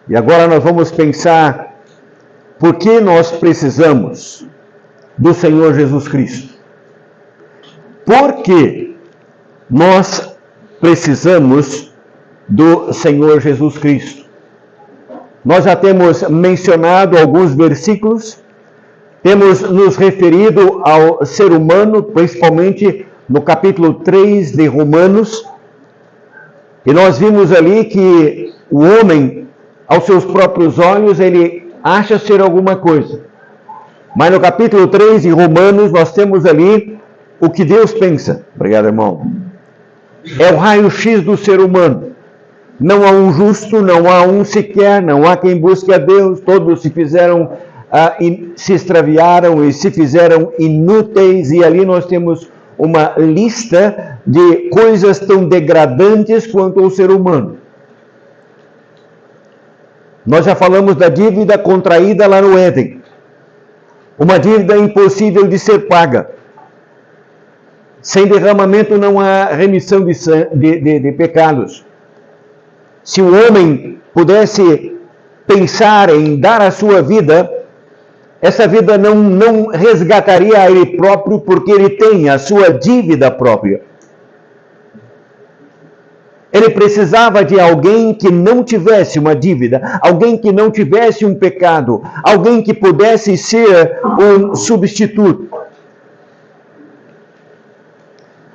E agora nós vamos pensar por que nós precisamos do Senhor Jesus Cristo. Por que nós precisamos do Senhor Jesus Cristo? Nós já temos mencionado alguns versículos, temos nos referido ao ser humano, principalmente no capítulo 3 de Romanos, e nós vimos ali que o homem, aos seus próprios olhos, ele acha ser alguma coisa. Mas no capítulo 3 de Romanos, nós temos ali o que Deus pensa. Obrigado, irmão. É o raio-x do ser humano. Não há um justo, não há um sequer, não há quem busque a Deus. Todos se extraviaram e se fizeram inúteis. E ali nós temos uma lista de coisas tão degradantes quanto o ser humano. Nós já falamos da dívida contraída lá no Éden. Uma dívida impossível de ser paga. Sem derramamento não há remissão de pecados. Se o homem pudesse pensar em dar a sua vida, essa vida não resgataria a ele próprio, porque ele tem a sua dívida própria. Ele precisava de alguém que não tivesse uma dívida, alguém que não tivesse um pecado, alguém que pudesse ser um substituto.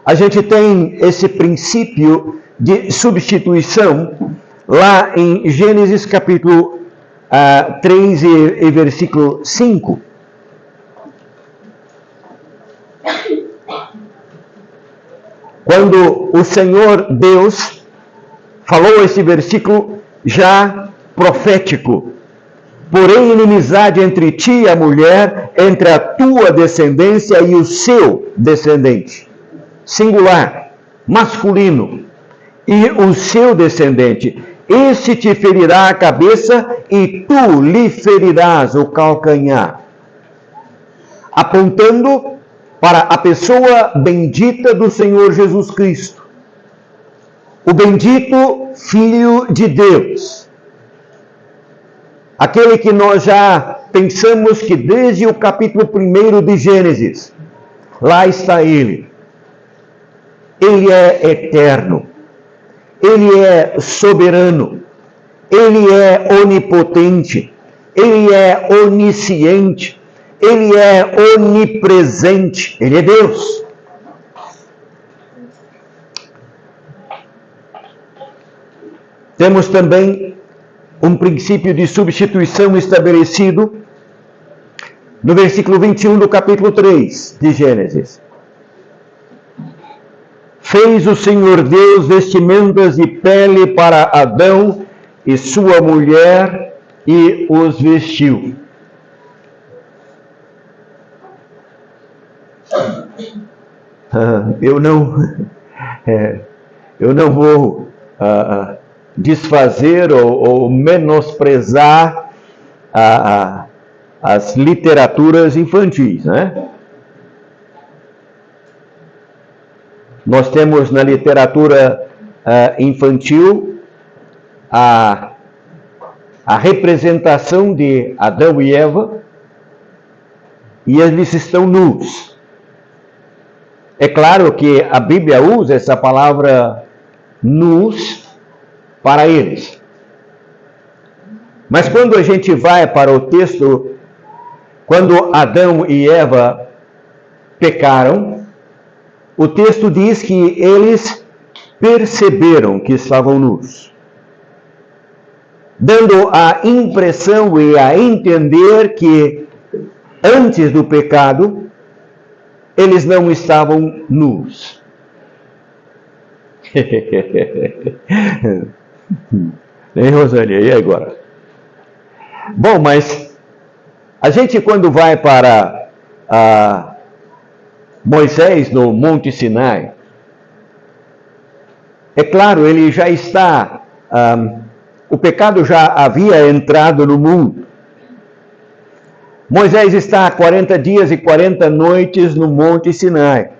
A gente tem esse princípio de substituição lá em Gênesis capítulo 3 e versículo 5. Quando o Senhor Deus falou esse versículo já profético: porém inimizade entre ti e a mulher, entre a tua descendência e o seu descendente. Singular, masculino. E o seu descendente. Esse te ferirá a cabeça e tu lhe ferirás o calcanhar. Apontando para a pessoa bendita do Senhor Jesus Cristo. O bendito Filho de Deus. Aquele que nós já pensamos que desde o capítulo 1 de Gênesis, lá está Ele. Ele é eterno. Ele é soberano. Ele é onipotente. Ele é onisciente. Ele é onipresente. Ele é Deus. Temos também um princípio de substituição estabelecido no versículo 21 do capítulo 3 de Gênesis. Fez o Senhor Deus vestimentas de pele para Adão e sua mulher e os vestiu. Eu não vou desfazer ou menosprezar as literaturas infantis, né? Nós temos na literatura infantil a representação de Adão e Eva, e eles estão nus. É claro que a Bíblia usa essa palavra nus para eles. Mas quando a gente vai para o texto, quando Adão e Eva pecaram, o texto diz que eles perceberam que estavam nus, dando a impressão e a entender que antes do pecado eles não estavam nus. Hein, Rosânia? E agora? Bom, mas a gente quando vai para Moisés no Monte Sinai, é claro, ele já está, o pecado já havia entrado no mundo. Moisés está há 40 dias e 40 noites no Monte Sinai.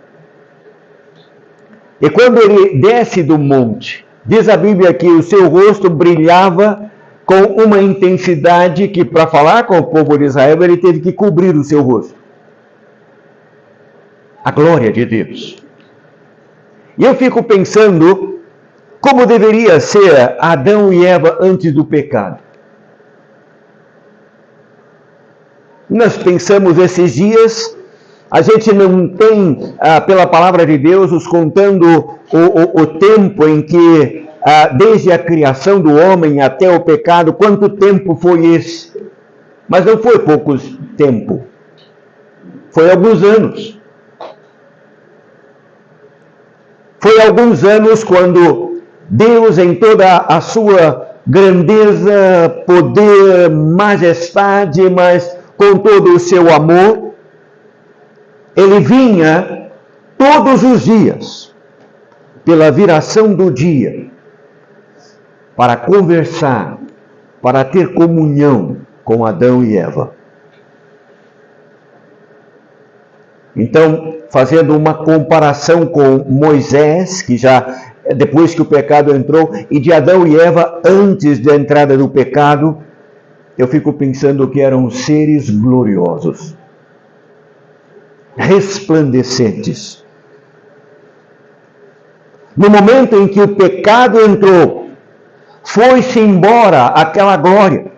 E quando ele desce do monte, diz a Bíblia que o seu rosto brilhava com uma intensidade que, para falar com o povo de Israel, ele teve que cobrir o seu rosto. A glória de Deus. E eu fico pensando como deveria ser Adão e Eva antes do pecado. Nós pensamos esses dias, a gente não tem, pela palavra de Deus, nos contando o tempo em que, desde a criação do homem até o pecado, quanto tempo foi esse? Mas não foi pouco tempo. Foi alguns anos. Foi alguns anos quando Deus, em toda a sua grandeza, poder, majestade, mas com todo o seu amor, ele vinha todos os dias, pela viração do dia, para conversar, para ter comunhão com Adão e Eva. Então, fazendo uma comparação com Moisés, que já, depois que o pecado entrou, e de Adão e Eva antes da entrada do pecado, eu fico pensando que eram seres gloriosos, resplandecentes. No momento em que o pecado entrou, foi-se embora aquela glória.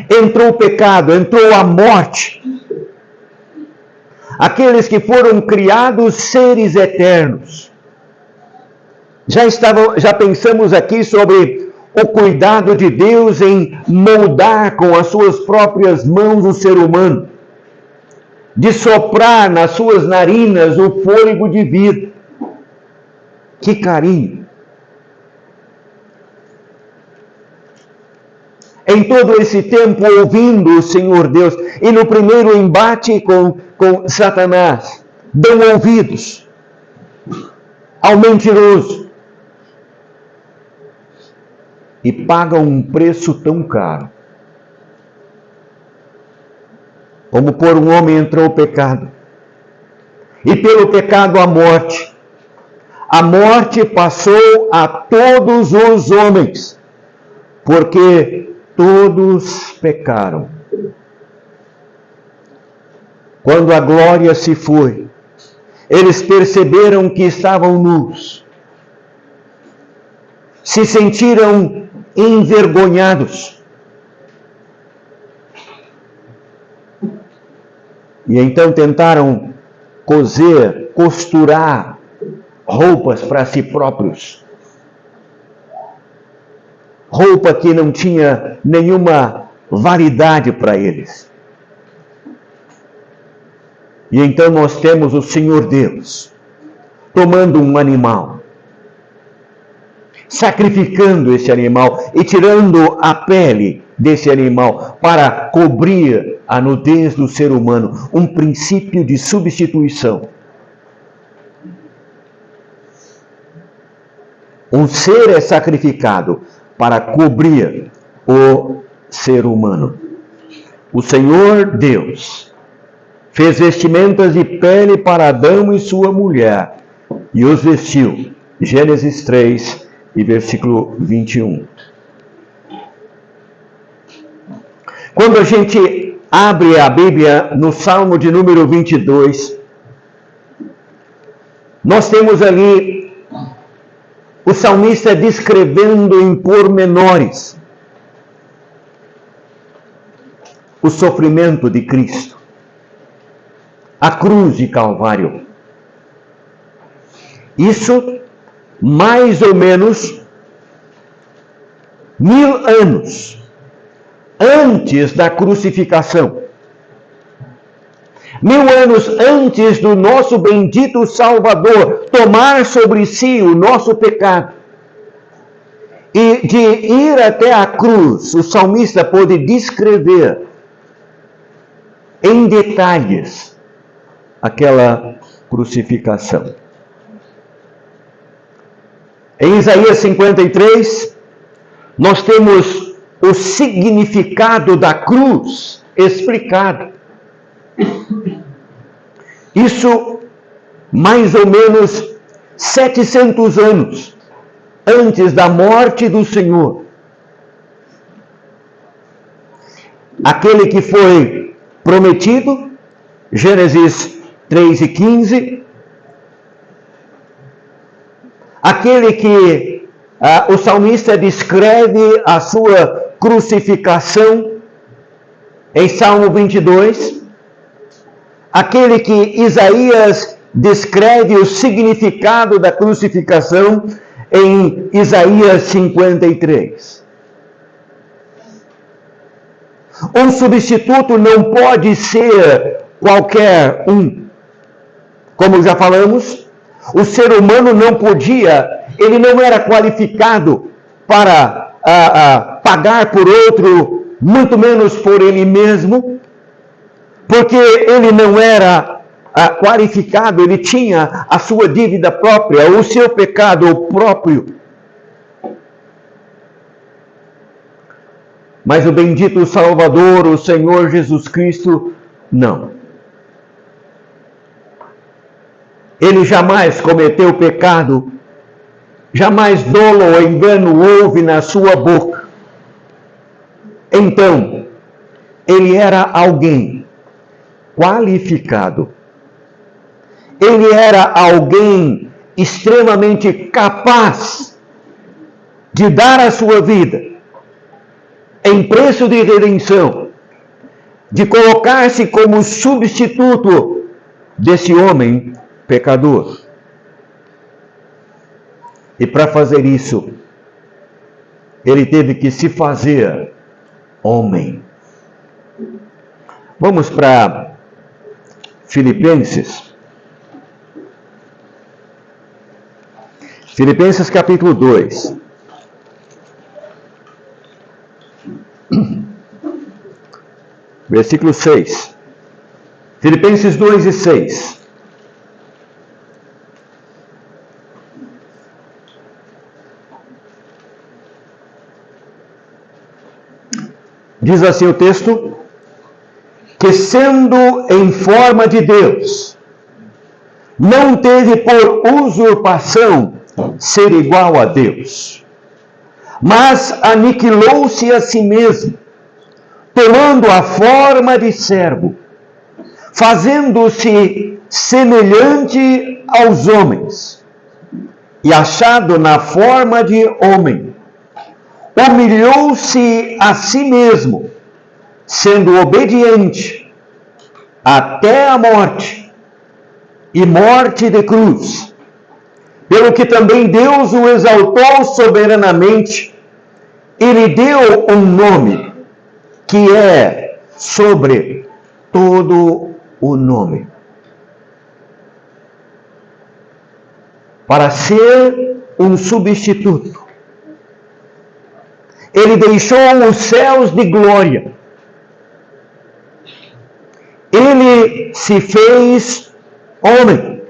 Entrou o pecado, entrou a morte. Aqueles que foram criados seres eternos. Já pensamos aqui sobre o cuidado de Deus em moldar com as suas próprias mãos o ser humano, de soprar nas suas narinas o fôlego de vida. Que carinho! Em todo esse tempo ouvindo o Senhor Deus, e no primeiro embate com Satanás, dão ouvidos ao mentiroso e pagam um preço tão caro. Como por um homem entrou o pecado, e pelo pecado a morte. A morte passou a todos os homens, porque todos pecaram. Quando a glória se foi, eles perceberam que estavam nus, se sentiram envergonhados. E então tentaram costurar roupas para si próprios. Roupa que não tinha nenhuma validade para eles. E então nós temos o Senhor Deus tomando um animal, sacrificando esse animal e tirando a pele desse animal para cobrir a nudez do ser humano, um princípio de substituição. Um ser é sacrificado para cobrir o ser humano. O Senhor Deus fez vestimentas de pele para Adão e sua mulher e os vestiu. Gênesis 3 e versículo 21. Quando a gente abre a Bíblia no Salmo de número 22, nós temos ali o salmista descrevendo em pormenores o sofrimento de Cristo, a cruz de Calvário. Isso mais ou menos 1000 anos antes da crucificação. 1000 anos antes do nosso bendito Salvador tomar sobre si o nosso pecado. E de ir até a cruz, o salmista pôde descrever em detalhes aquela crucificação. Em Isaías 53, nós temos o significado da cruz explicado. Isso mais ou menos 700 anos antes da morte do Senhor. Aquele que foi prometido, Gênesis 3:15, aquele que o salmista descreve a sua crucificação em Salmo 22, aquele que Isaías descreve o significado da crucificação em Isaías 53. Um substituto não pode ser qualquer um. Como já falamos, o ser humano não podia, ele não era qualificado para pagar por outro, muito menos por ele mesmo, porque ele não era qualificado, ele tinha a sua dívida própria, o seu pecado próprio. Mas o bendito Salvador, o Senhor Jesus Cristo, não. Ele jamais cometeu pecado, jamais dolo ou engano houve na sua boca. Então, ele era alguém qualificado. Ele era alguém extremamente capaz de dar a sua vida em preço de redenção, de colocar-se como substituto desse homem pecador. E para fazer isso, ele teve que se fazer homem. Vamos para Filipenses. Filipenses capítulo 2. Versículo 6. Filipenses 2 e 6. Diz assim o texto: que sendo em forma de Deus, não teve por usurpação ser igual a Deus, mas aniquilou-se a si mesmo, tomando a forma de servo, fazendo-se semelhante aos homens, e achado na forma de homem, humilhou-se a si mesmo, sendo obediente até a morte, e morte de cruz, pelo que também Deus o exaltou soberanamente e lhe deu um nome que é sobre todo o nome, para ser um substituto. Ele deixou os céus de glória. Ele se fez homem.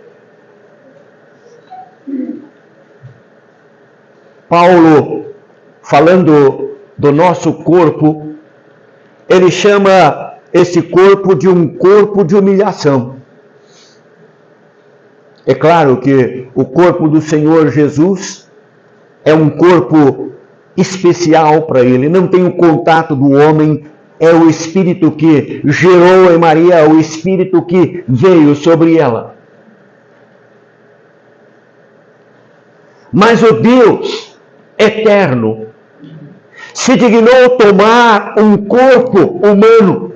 Paulo, falando do nosso corpo, ele chama esse corpo de um corpo de humilhação. É claro que o corpo do Senhor Jesus é um corpo especial para ele, não tem o contato do homem, é o Espírito que gerou em Maria, o Espírito que veio sobre ela. Mas o Deus eterno se dignou tomar um corpo humano,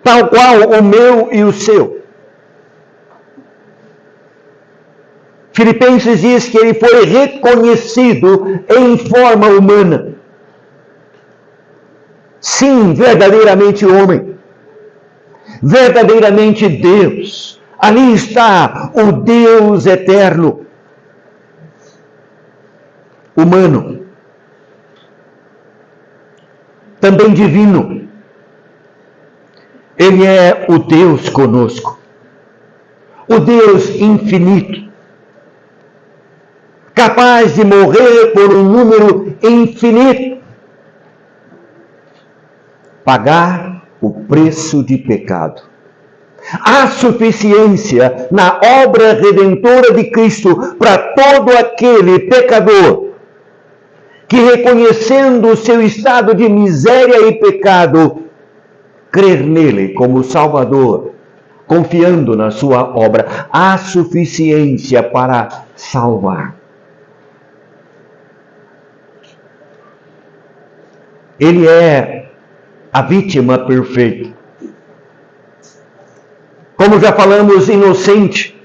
tal qual o meu e o seu. Filipenses diz que ele foi reconhecido em forma humana. Sim, verdadeiramente homem, verdadeiramente Deus. Ali está o Deus eterno, humano, também divino. Ele é o Deus conosco, o Deus infinito, capaz de morrer por um número infinito, pagar o preço de pecado. Há suficiência na obra redentora de Cristo para todo aquele pecador que, reconhecendo o seu estado de miséria e pecado, crer nele como Salvador, confiando na sua obra. Há suficiência para salvar. Ele é a vítima perfeita. Como já falamos, inocente.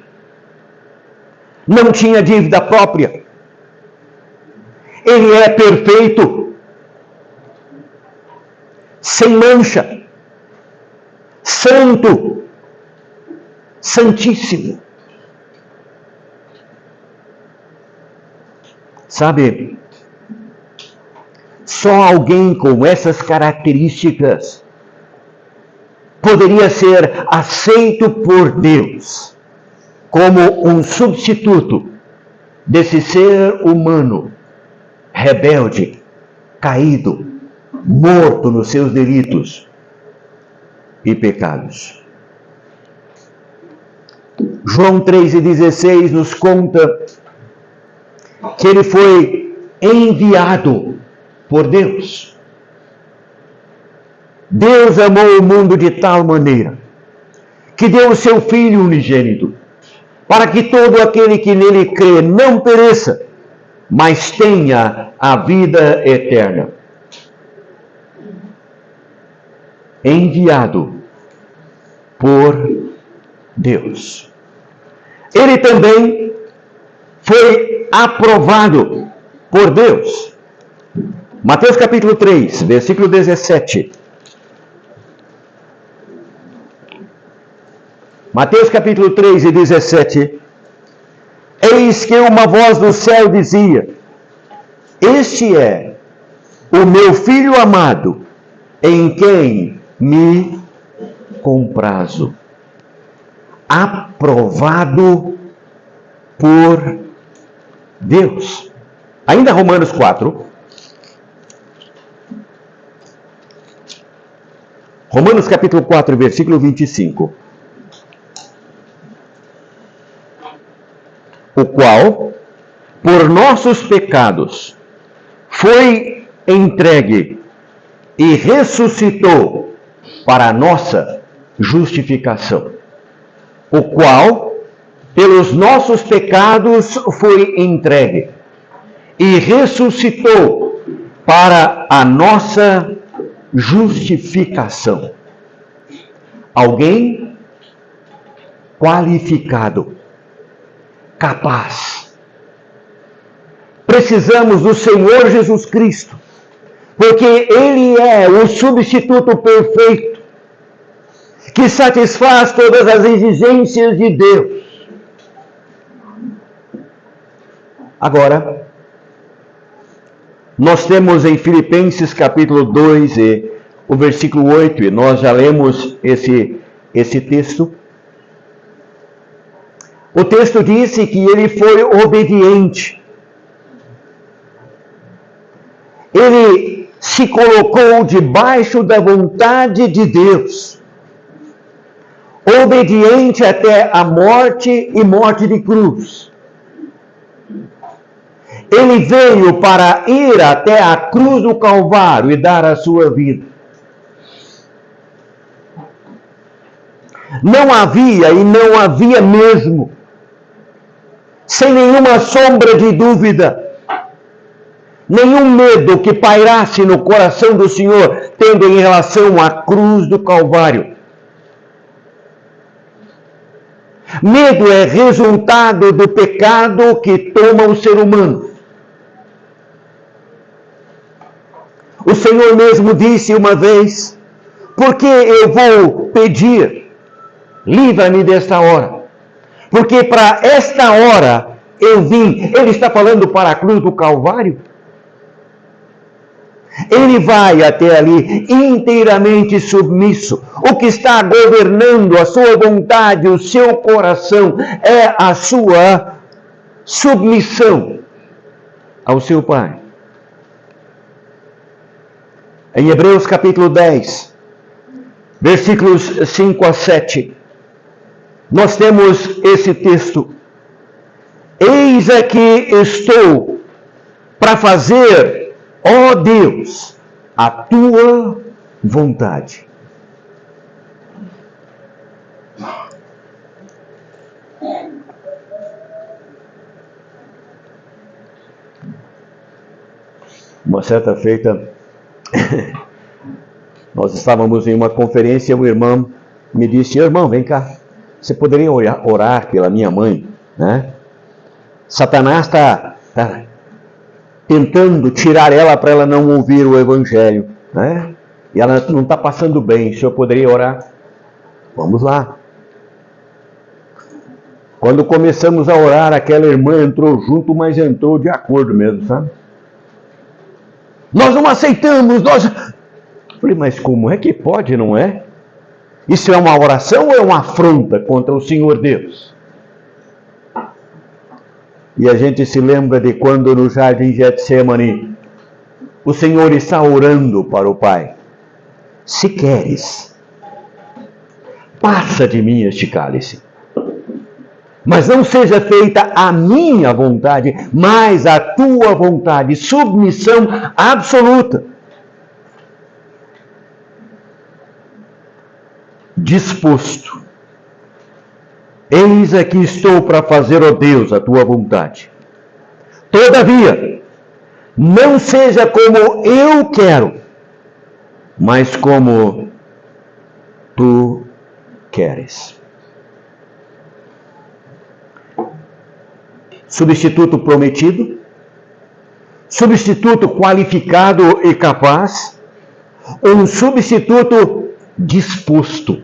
Não tinha dívida própria. Ele é perfeito. Sem mancha. Santo. Santíssimo. Sabe, só alguém com essas características poderia ser aceito por Deus como um substituto desse ser humano rebelde, caído, morto nos seus delitos e pecados. João 3,16 nos conta que ele foi enviado por Deus. Deus amou o mundo de tal maneira que deu o seu Filho unigênito, para que todo aquele que nele crê não pereça, mas tenha a vida eterna. Enviado por Deus. Ele também foi aprovado por Deus. Mateus capítulo 3, versículo 17. Mateus capítulo 3 e 17. Eis que uma voz do céu dizia: Este é o meu Filho amado, em quem me comprazo. Aprovado por Deus. Ainda Romanos 4. Romanos capítulo 4, versículo 25. O qual, por nossos pecados, foi entregue e ressuscitou para a nossa justificação. O qual, pelos nossos pecados, foi entregue e ressuscitou para a nossa justificação. Alguém qualificado, capaz. Precisamos do Senhor Jesus Cristo, porque Ele é o substituto perfeito, que satisfaz todas as exigências de Deus. Agora, nós temos em Filipenses capítulo 2 e o versículo 8, e nós já lemos esse texto. O texto disse que ele foi obediente. Ele se colocou debaixo da vontade de Deus. Obediente até a morte e morte de cruz. Ele veio para ir até a cruz do Calvário e dar a sua vida. Não havia e não havia mesmo, sem nenhuma sombra de dúvida, nenhum medo que pairasse no coração do Senhor, tendo em relação à cruz do Calvário. Medo é resultado do pecado que toma o ser humano. O Senhor mesmo disse uma vez: porque eu vou pedir, livra-me desta hora. Porque para esta hora eu vim. Ele está falando para a cruz do Calvário. Ele vai até ali inteiramente submisso. O que está governando a sua vontade, o seu coração, é a sua submissão ao seu Pai. Em Hebreus capítulo 10, versículos 5 a 7, nós temos esse texto. Eis aqui estou para fazer, ó Deus, a tua vontade. Uma certa feita, nós estávamos em uma conferência e uma irmã me disse: irmão, vem cá, você poderia orar pela minha mãe, né? Satanás está tentando tirar ela para ela não ouvir o evangelho, né? E ela não está passando bem, o senhor poderia orar? Vamos lá. Quando começamos a orar, aquela irmã entrou junto, mas entrou de acordo mesmo, sabe? Nós não aceitamos, Falei, mas como é que pode, não é? Isso é uma oração ou é uma afronta contra o Senhor Deus? E a gente se lembra de quando no jardim Getsemane, o Senhor está orando para o Pai. Se queres, passa de mim este cálice. Mas não seja feita a minha vontade, mas a tua vontade. Submissão absoluta. Disposto. Eis aqui estou para fazer, ó Deus, a tua vontade. Todavia, não seja como eu quero, mas como tu queres. Substituto prometido, substituto qualificado e capaz, um substituto disposto.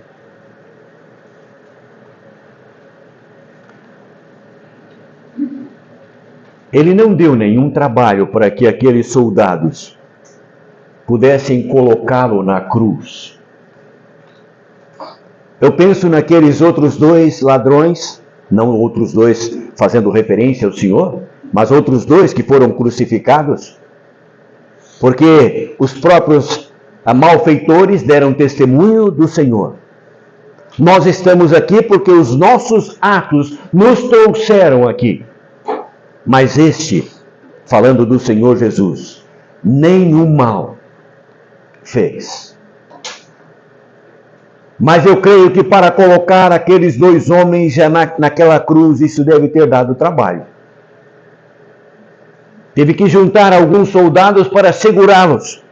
Ele não deu nenhum trabalho para que aqueles soldados pudessem colocá-lo na cruz. Eu penso naqueles outros dois ladrões, não outros dois fazendo referência ao Senhor, mas outros dois que foram crucificados, porque os próprios malfeitores deram testemunho do Senhor. Nós estamos aqui porque os nossos atos nos trouxeram aqui. Mas este, falando do Senhor Jesus, nenhum mal fez. Mas eu creio que para colocar aqueles dois homens já naquela cruz, isso deve ter dado trabalho. Teve que juntar alguns soldados para segurá-los.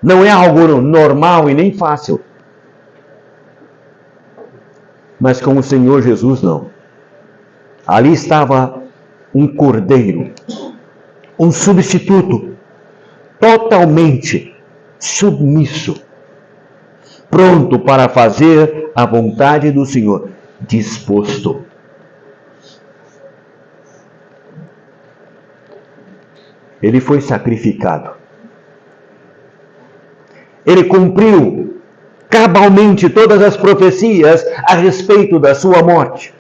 Não é algo normal e nem fácil. Mas com o Senhor Jesus não. Ali estava um cordeiro, um substituto, totalmente submisso, pronto para fazer a vontade do Senhor, disposto. Ele foi sacrificado. Ele cumpriu cabalmente todas as profecias a respeito da sua morte.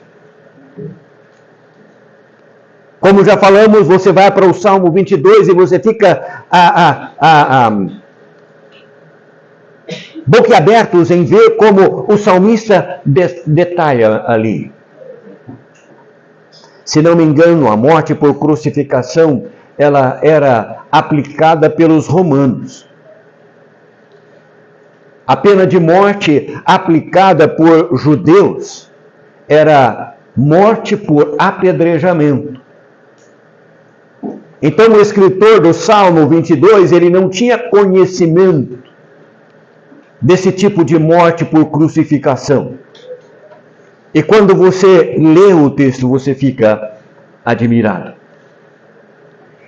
Como já falamos, você vai para o Salmo 22 e você fica boquiabertos em ver como o salmista detalha ali. Se não me engano, a morte por crucificação, ela era aplicada pelos romanos. A pena de morte aplicada por judeus era morte por apedrejamento. Então o escritor do Salmo 22, ele não tinha conhecimento desse tipo de morte por crucificação. E quando você lê o texto, você fica admirado.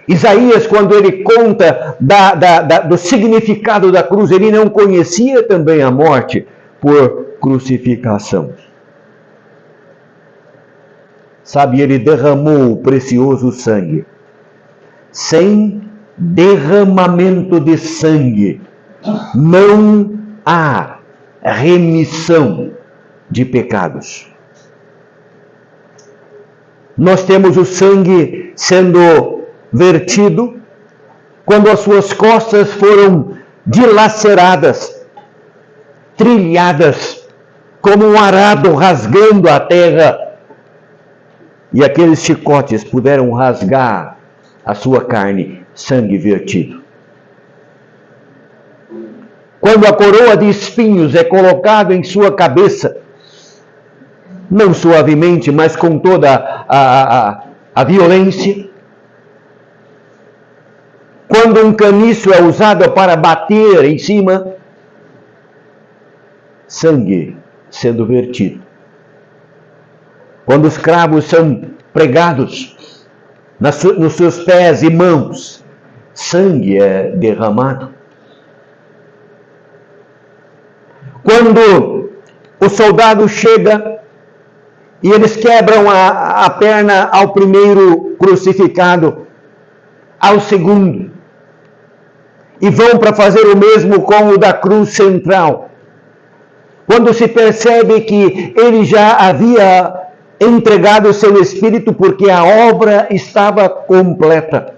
Isaías, quando ele conta do significado da cruz, ele não conhecia também a morte por crucificação. Sabe, ele derramou o precioso sangue. Sem derramamento de sangue, não há remissão de pecados. Nós temos o sangue sendo vertido quando as suas costas foram dilaceradas, trilhadas como um arado rasgando a terra. E aqueles chicotes puderam rasgar a sua carne, sangue vertido. Quando a coroa de espinhos é colocada em sua cabeça, não suavemente, mas com toda a violência, quando um caniço é usado para bater em cima, sangue sendo vertido. Quando os cravos são pregados nos seus pés e mãos, sangue é derramado. Quando o soldado chega e eles quebram a perna ao primeiro crucificado, ao segundo, e vão para fazer o mesmo com o da cruz central. Quando se percebe que ele já havia entregado o seu espírito porque a obra estava completa.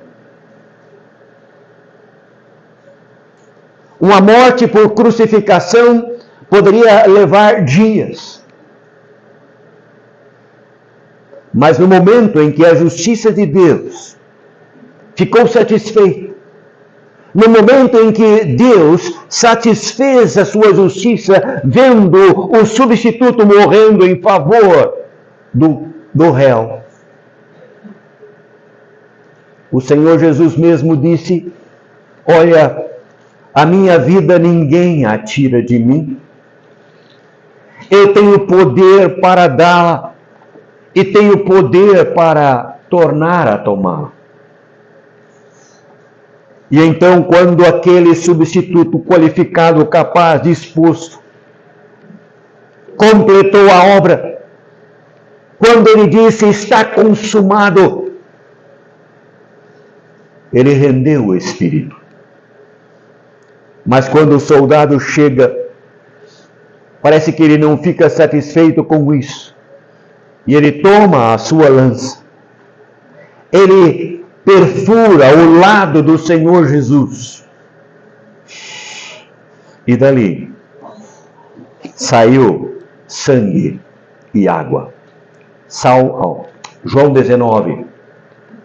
Uma morte por crucificação poderia levar dias. Mas no momento em que a justiça de Deus ficou satisfeita, no momento em que Deus satisfez a sua justiça, vendo o substituto morrendo em favor do réu, o Senhor Jesus mesmo disse: olha, a minha vida ninguém a tira de mim. Eu tenho poder para dá-la e tenho poder para tornar a tomá-la. E então, quando aquele substituto qualificado, capaz, disposto, completou a obra, quando ele disse: está consumado, ele rendeu o espírito. Mas quando o soldado chega, parece que ele não fica satisfeito com isso. E ele toma a sua lança. Ele perfura o lado do Senhor Jesus. E dali saiu sangue e água. João 19,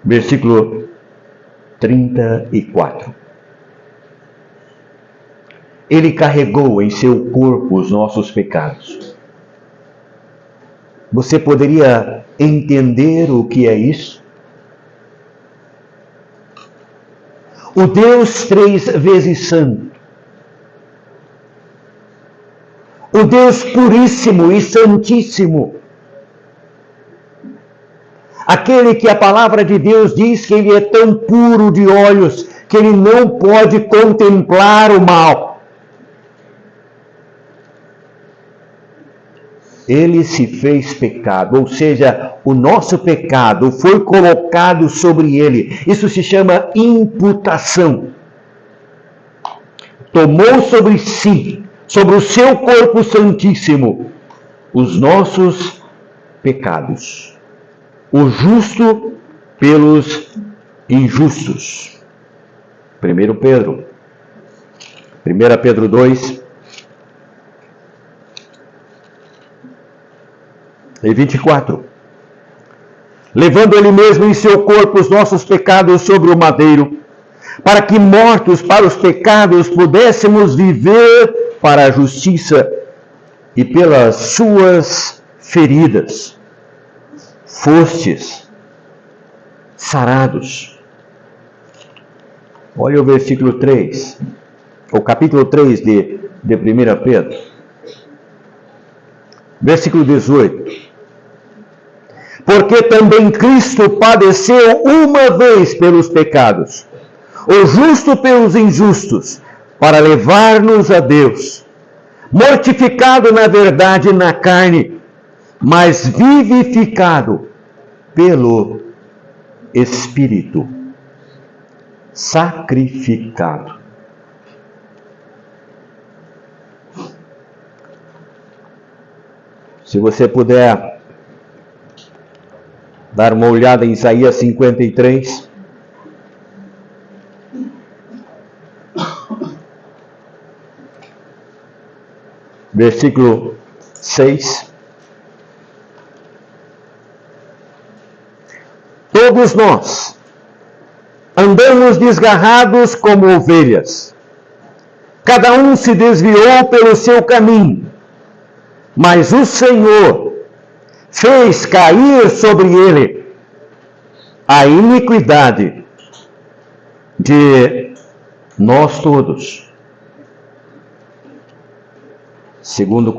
versículo 34. Ele carregou em seu corpo os nossos pecados. Você poderia entender o que é isso? O Deus 3 vezes santo, o Deus puríssimo e santíssimo, aquele que a palavra de Deus diz que ele é tão puro de olhos que ele não pode contemplar o mal. Ele se fez pecado, ou seja, o nosso pecado foi colocado sobre ele. Isso se chama imputação. Tomou sobre si, sobre o seu corpo santíssimo, os nossos pecados. O justo pelos injustos. 1 Pedro 2, e 24. Levando ele mesmo em seu corpo os nossos pecados sobre o madeiro, para que mortos para os pecados pudéssemos viver para a justiça, e pelas suas feridas fostes sarados. Olha o versículo 3, o capítulo 3 de 1 Pedro. Versículo 18. Porque também Cristo padeceu uma vez pelos pecados, o justo pelos injustos, para levar-nos a Deus, mortificado na verdade na carne, mas vivificado pelo Espírito, sacrificado. Se você puder dar uma olhada em Isaías 53. Versículo 6. Todos nós andamos desgarrados como ovelhas. Cada um se desviou pelo seu caminho, mas o Senhor fez cair sobre ele a iniquidade de nós todos. 2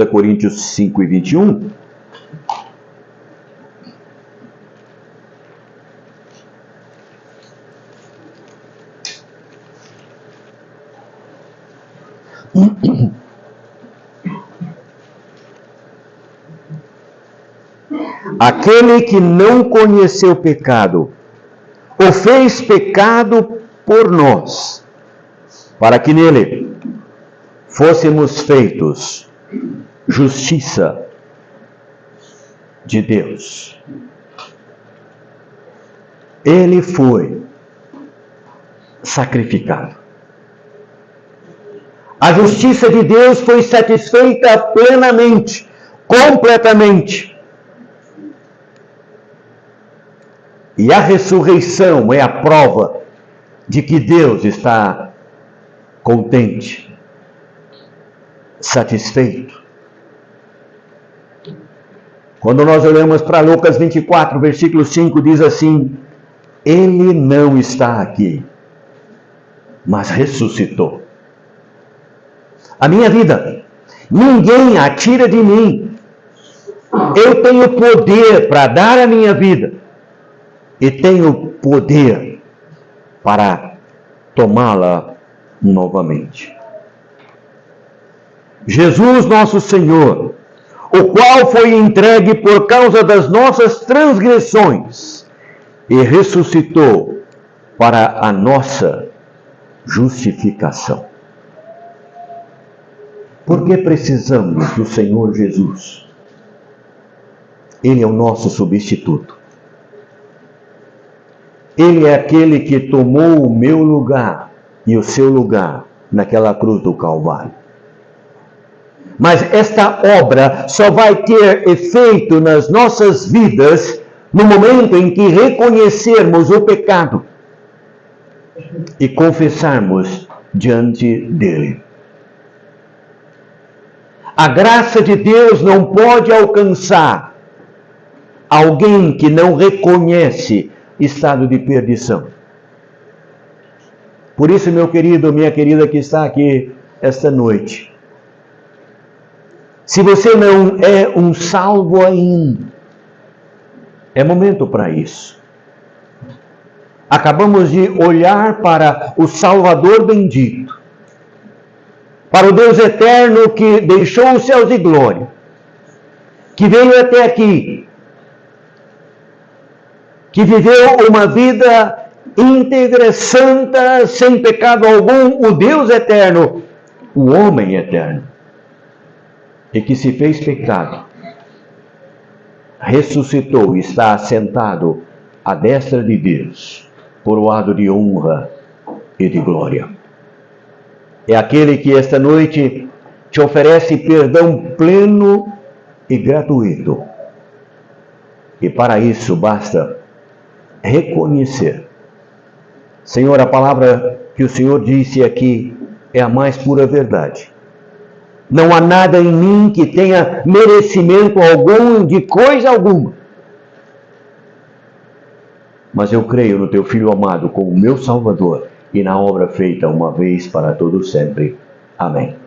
Coríntios 5 e 21. Aquele que não conheceu pecado, o fez pecado por nós, para que nele fôssemos feitos justiça de Deus. Ele foi sacrificado. A justiça de Deus foi satisfeita plenamente, completamente. E a ressurreição é a prova de que Deus está contente, satisfeito. Quando nós olhamos para Lucas 24, versículo 5, diz assim: Ele não está aqui, mas ressuscitou. A minha vida, ninguém a tira de mim. Eu tenho poder para dar a minha vida. E tenho poder para tomá-la novamente. Jesus, nosso Senhor, o qual foi entregue por causa das nossas transgressões e ressuscitou para a nossa justificação. Por que precisamos do Senhor Jesus? Ele é o nosso substituto. Ele é aquele que tomou o meu lugar e o seu lugar naquela cruz do Calvário. Mas esta obra só vai ter efeito nas nossas vidas no momento em que reconhecermos o pecado e confessarmos diante dele. A graça de Deus não pode alcançar alguém que não reconhece estado de perdição. Por isso, meu querido, minha querida que está aqui esta noite, se você não é um salvo ainda, é momento para isso. Acabamos de olhar para o Salvador bendito, para o Deus eterno que deixou os céus de glória, que veio até aqui, que viveu uma vida íntegra, santa, sem pecado algum, o Deus eterno, o homem eterno, e que se fez pecado, ressuscitou e está assentado à destra de Deus, coroado de honra e de glória. É aquele que esta noite te oferece perdão pleno e gratuito. E para isso basta reconhecer. Senhor, a palavra que o Senhor disse aqui é a mais pura verdade. Não há nada em mim que tenha merecimento algum de coisa alguma. Mas eu creio no Teu Filho amado como meu Salvador e na obra feita uma vez para todo sempre. Amém.